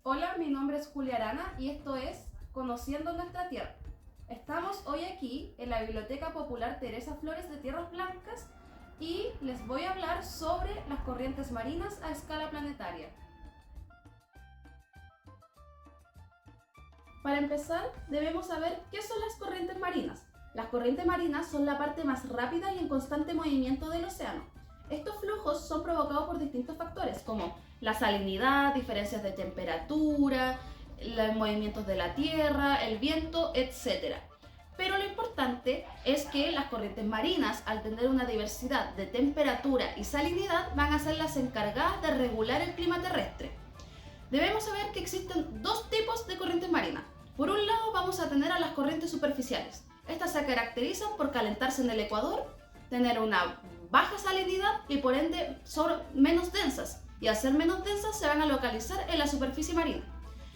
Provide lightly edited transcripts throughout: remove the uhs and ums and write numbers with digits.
Hola, mi nombre es Julia Arana y esto es Conociendo nuestra Tierra. Estamos hoy aquí en la Biblioteca Popular Teresa Flores de Tierras Blancas y les voy a hablar sobre las corrientes marinas a escala planetaria. Para empezar, debemos saber qué son las corrientes marinas. Las corrientes marinas son la parte más rápida y en constante movimiento del océano. Estos flujos son provocados por distintos factores como la salinidad, diferencias de temperatura, los movimientos de la tierra, el viento, etc. Pero lo importante es que las corrientes marinas, al tener una diversidad de temperatura y salinidad, van a ser las encargadas de regular el clima terrestre. Debemos saber que existen dos tipos de corrientes marinas. Por un lado vamos a tener a las corrientes superficiales. Estas se caracterizan por calentarse en el ecuador, tener una baja salinidad y por ende son menos densas. Y al ser menos densas se van a localizar en la superficie marina.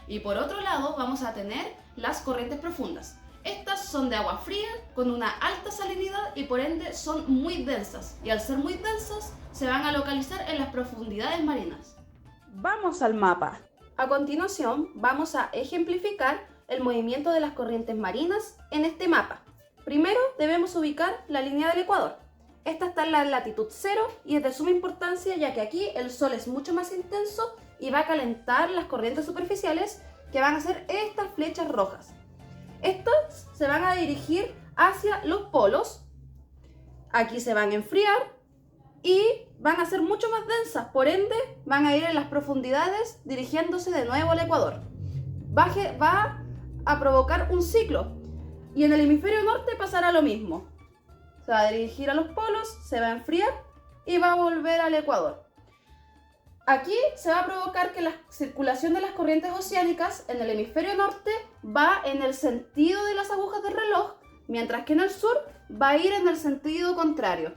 Y por otro lado vamos a tener las corrientes profundas. Estas son de agua fría con una alta salinidad y por ende son muy densas. Y al ser muy densas se van a localizar en las profundidades marinas. Vamos al mapa. A continuación vamos a ejemplificar el movimiento de las corrientes marinas en este mapa. Primero debemos ubicar la línea del ecuador. Esta está en la latitud 0 y es de suma importancia ya que aquí el sol es mucho más intenso y va a calentar las corrientes superficiales que van a ser estas flechas rojas. Estas se van a dirigir hacia los polos, aquí se van a enfriar y van a ser mucho más densas, por ende van a ir en las profundidades dirigiéndose de nuevo al ecuador. Va a provocar un ciclo y en el hemisferio norte pasará lo mismo. Se va a dirigir a los polos, se va a enfriar y va a volver al ecuador. Aquí se va a provocar que la circulación de las corrientes oceánicas en el hemisferio norte va en el sentido de las agujas del reloj, mientras que en el sur va a ir en el sentido contrario.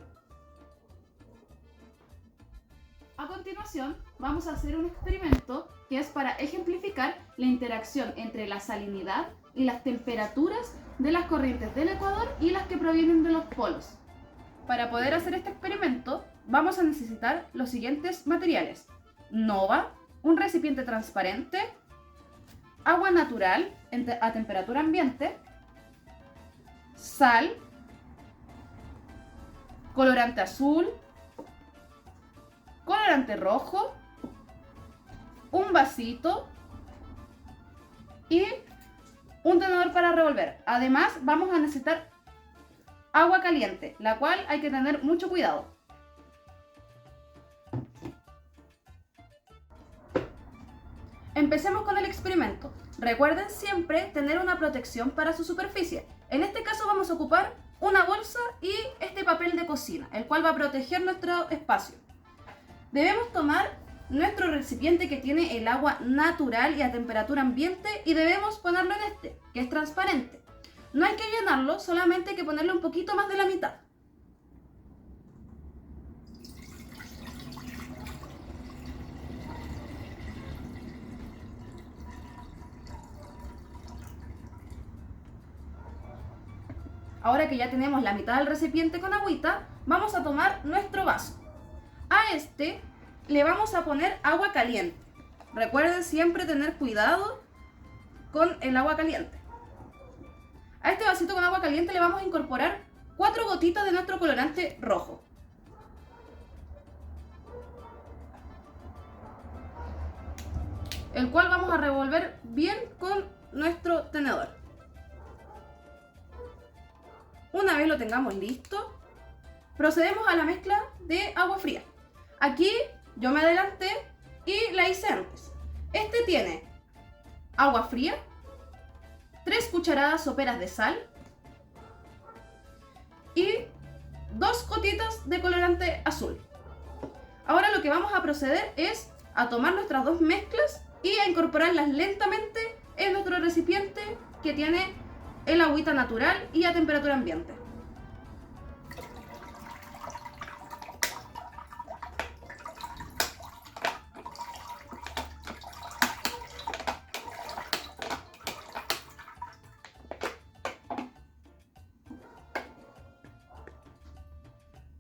A continuación, vamos a hacer un experimento que es para ejemplificar la interacción entre la salinidad y las temperaturas de las corrientes del ecuador y las que provienen de los polos. Para poder hacer este experimento, vamos a necesitar los siguientes materiales: nova, un recipiente transparente, agua natural a temperatura ambiente, sal, colorante azul, colorante rojo, un vasito y un tenedor para revolver. Además, vamos a necesitar agua caliente, la cual hay que tener mucho cuidado. Empecemos con el experimento. Recuerden siempre tener una protección para su superficie. En este caso vamos a ocupar una bolsa y este papel de cocina, el cual va a proteger nuestro espacio. Debemos tomar nuestro recipiente que tiene el agua natural y a temperatura ambiente y debemos ponerlo en este, que es transparente. No hay que llenarlo, solamente hay que ponerle un poquito más de la mitad. Ahora que ya tenemos la mitad del recipiente con agüita, vamos a tomar nuestro vaso. A este le vamos a poner agua caliente. Recuerden siempre tener cuidado con el agua caliente. A este vasito con agua caliente le vamos a incorporar 4 gotitas de nuestro colorante rojo. El cual vamos a revolver bien con nuestro tenedor. Una vez lo tengamos listo, procedemos a la mezcla de agua fría. Aquí yo me adelanté y la hice antes. Este tiene agua fría, 3 cucharadas soperas de sal y 2 gotitas de colorante azul. Ahora lo que vamos a proceder es a tomar nuestras dos mezclas y a incorporarlas lentamente en nuestro recipiente que tiene el agüita natural y a temperatura ambiente.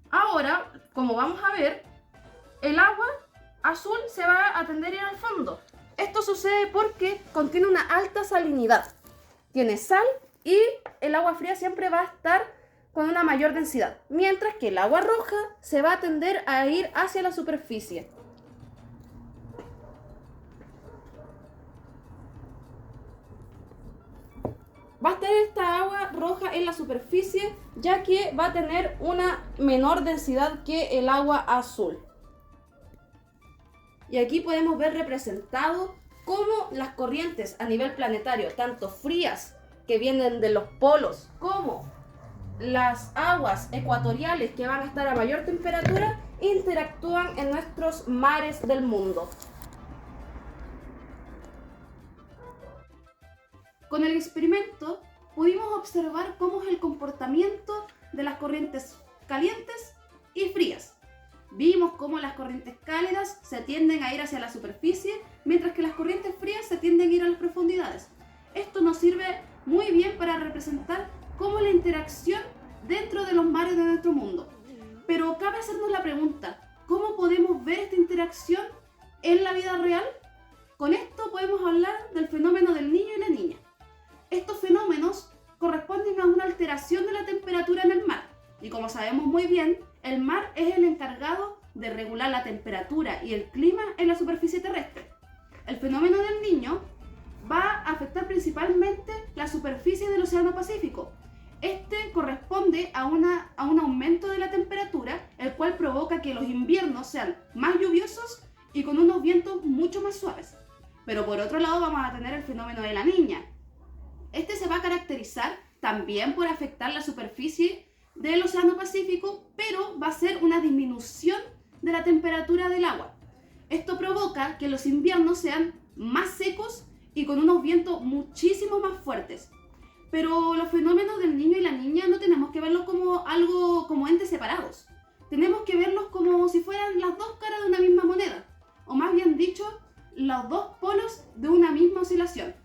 Ahora, como vamos a ver, el agua azul se va a tender a ir al fondo. Esto sucede porque contiene una alta salinidad. Tiene sal y el agua fría siempre va a estar con una mayor densidad, mientras que el agua roja se va a tender a ir hacia la superficie. Va a estar esta agua roja en la superficie, ya que va a tener una menor densidad que el agua azul. Y aquí podemos ver representado cómo las corrientes a nivel planetario, tanto frías que vienen de los polos, como las aguas ecuatoriales que van a estar a mayor temperatura, interactúan en nuestros mares del mundo. Con el experimento pudimos observar cómo es el comportamiento de las corrientes calientes y frías. Vimos cómo las corrientes cálidas se tienden a ir hacia la superficie, mientras que las corrientes frías se tienden a ir a las profundidades. Esto nos sirve muy bien para representar cómo la interacción dentro de los mares de nuestro mundo. Pero cabe hacernos la pregunta, ¿cómo podemos ver esta interacción en la vida real? Con esto podemos hablar del fenómeno del niño y la niña. Estos fenómenos corresponden a una alteración de la temperatura en el mar. Y como sabemos muy bien, el mar es el encargado de regular la temperatura y el clima en la superficie terrestre. El fenómeno del niño va a afectar principalmente la superficie del Océano Pacífico. Este corresponde a un aumento de la temperatura, el cual provoca que los inviernos sean más lluviosos y con unos vientos mucho más suaves. Pero por otro lado vamos a tener el fenómeno de la niña. Este se va a caracterizar también por afectar la superficie del Océano Pacífico, pero va a ser una disminución de la temperatura del agua. Esto provoca que los inviernos sean más secos y con unos vientos muchísimo más fuertes. Pero los fenómenos del niño y la niña no tenemos que verlos como entes separados. Tenemos que verlos como si fueran las dos caras de una misma moneda, o más bien dicho, los dos polos de una misma oscilación.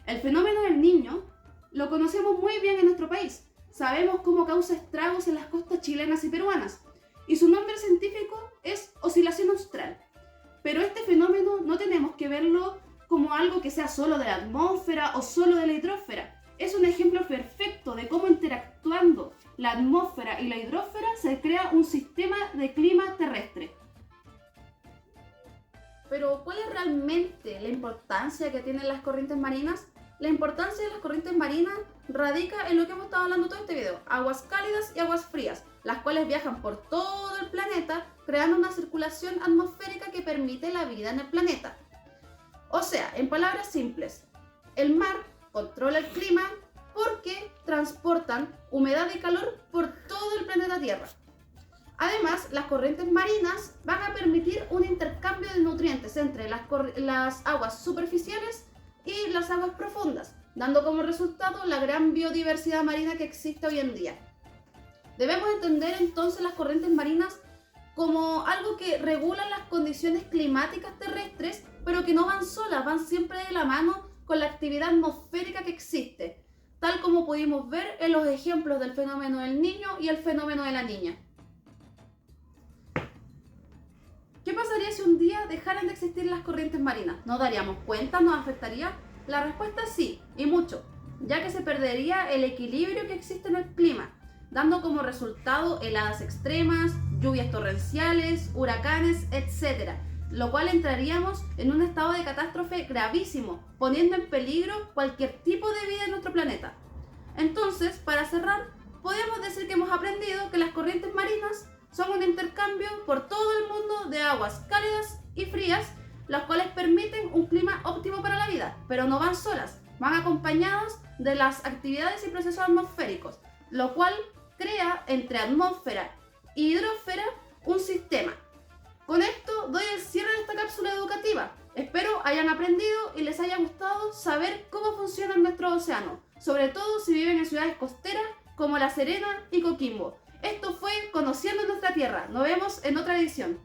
El fenómeno del niño lo conocemos muy bien en nuestro país. Sabemos cómo causa estragos en las costas chilenas y peruanas, y su nombre científico es oscilación austral. Pero este fenómeno no tenemos que verlo como algo que sea solo de la atmósfera o solo de la hidrosfera. Es un ejemplo perfecto de cómo interactuando la atmósfera y la hidrosfera se crea un sistema de clima terrestre. Pero, ¿cuál es realmente la importancia que tienen las corrientes marinas? La importancia de las corrientes marinas radica en lo que hemos estado hablando todo este video: aguas cálidas y aguas frías, las cuales viajan por todo el planeta creando una circulación atmosférica que permite la vida en el planeta. O sea, en palabras simples, el mar controla el clima porque transportan humedad y calor por todo el planeta Tierra. Además, las corrientes marinas van a permitir un intercambio de nutrientes entre las aguas superficiales y las aguas profundas, dando como resultado la gran biodiversidad marina que existe hoy en día. Debemos entender entonces las corrientes marinas como algo que regula las condiciones climáticas terrestres, pero que no van solas, van siempre de la mano con la actividad atmosférica que existe, tal como pudimos ver en los ejemplos del fenómeno del niño y el fenómeno de la niña. ¿Qué pasaría si un día dejaran de existir las corrientes marinas? ¿Nos daríamos cuenta? ¿Nos afectaría? La respuesta es sí, y mucho, ya que se perdería el equilibrio que existe en el clima, dando como resultado heladas extremas, lluvias torrenciales, huracanes, etc., lo cual entraríamos en un estado de catástrofe gravísimo, poniendo en peligro cualquier tipo de vida en nuestro planeta. Entonces, para cerrar, podemos decir que hemos aprendido que las corrientes marinas son un intercambio por todo el mundo de aguas cálidas y frías, las cuales permiten un clima óptimo para la vida, pero no van solas, van acompañadas de las actividades y procesos atmosféricos, lo cual crea entre atmósfera y hidrosfera un sistema. Con esto doy el cierre de esta cápsula educativa. Espero hayan aprendido y les haya gustado saber cómo funcionan nuestros océanos, sobre todo si viven en ciudades costeras como La Serena y Coquimbo. Esto fue Conociendo Nuestra Tierra. Nos vemos en otra edición.